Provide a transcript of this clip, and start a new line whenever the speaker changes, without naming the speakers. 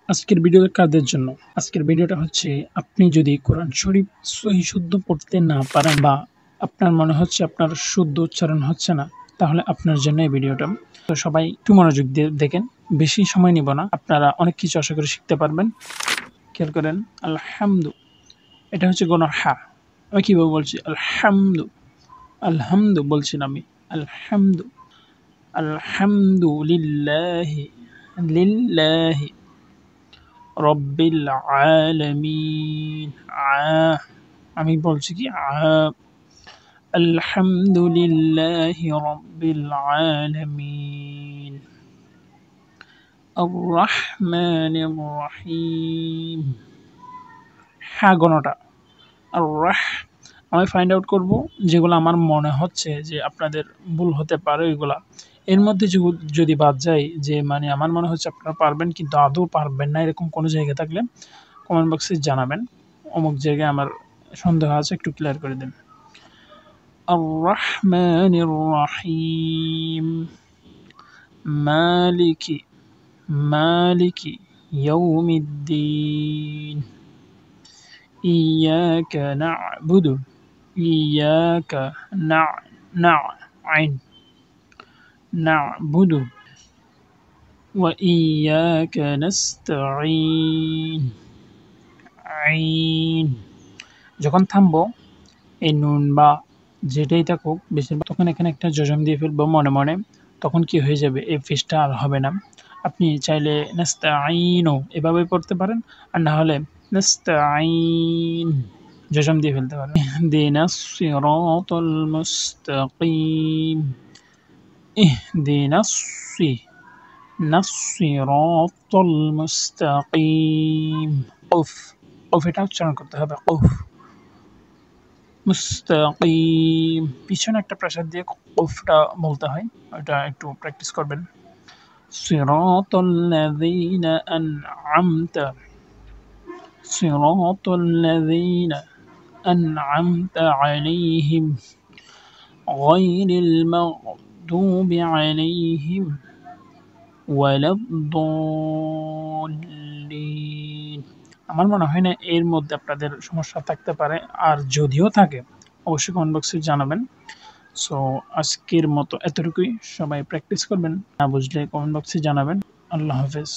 আজকের ভিডিও কাদের জন্য? আজকের ভিডিওটা হচ্ছে আপনি যদি কোরআন শরীফ সহি শুদ্ধ পড়তে না পারেন বা আপনার মনে হচ্ছে আপনার শুদ্ধ উচ্চারণ হচ্ছে না, তাহলে আপনার জন্য এই ভিডিওটা। তো সবাই একটু মনোযোগ দিয়ে দেখেন, বেশি সময় নিব না, আপনারা অনেক কিছু আশা করি শিখতে পারবেন। খেয়াল করেন, আলহামদু, এটা হচ্ছে গণ হা। আমি কীভাবে বলছি? আলহামদু, আলহামদু বলছি না আমি, আলহামদু, আলহামদু লিল্লাহি, লিল্লাহি রব্বিল আলামিন। আমি বলছি কি আলহামদুলিল্লাহি রব্বিল আলামিন আর রহমানির রহিম। হ্যাঁ গণটা আর আমি ফাইন্ড আউট করব যেগুলো আমার মনে হচ্ছে যে আপনাদের ভুল হতে পারে ওইগুলা। এর মধ্যে যদি বাদ যায় যে মানে আমার মনে হচ্ছে আপনারা পারবেন কিন্তু আদৌ পারবেন না, এরকম কোনো জায়গা থাকলে কমেন্ট বক্সে জানাবেন। অমুক জায়গায় আমার সন্দেহ আছে, একটু ক্লিয়ার করে দিন। আর রহমানির রহিম মালিকি, মালিকি ইয়াউমিদ্দিন ইয়াকা না'বুদু, ইয়াকা না'বুদু ওয়া ইয়াকা নাস্তাঈন। আইন যখন থামবো, এই নুন বা যেটাই থাকুক বেশিরভাগ তখন এখানে একটা জজম দিয়ে ফেলবো মনে মনে। তখন কি হয়ে যাবে, এই ফিসটা আর হবে না। আপনি চাইলে নাস্তাঈনও এভাবে পড়তে পারেন, আর না হলে নাস্তাঈন জজম দিয়ে ফেলতে পারেন। ইহদিনাস সিরাতাল মুস্তাকিম, ইহদিনাস সিরাতাল মুস্তাকিম। কফ, কফ এটা উচ্চারণ করতে হবে, কফ। মুস্তাকিম পিছনে একটা প্রেসার দিয়ে কফটা বলতে হয়, ওটা একটু প্র্যাকটিস করবেন। সিরাতাল্লাযীনা আন'আমতা, সিরাতাল্লাযীনা আন'আমতা আলাইহিম গায়রিল মাগদুবি আলাইহিম ওয়ালাদ-দাল্লিন। আমার মনে হয় না এর মধ্যে আপনাদের সমস্যা থাকতে পারে, আর যদিও থাকে অবশ্যই কমেন্ট বক্সে জানাবেন। সো আজকের মতো এতটুকুই, সবাই প্র্যাকটিস করবেন, না বুঝলে কমেন্ট বক্সে জানাবেন। আল্লাহ হাফেজ।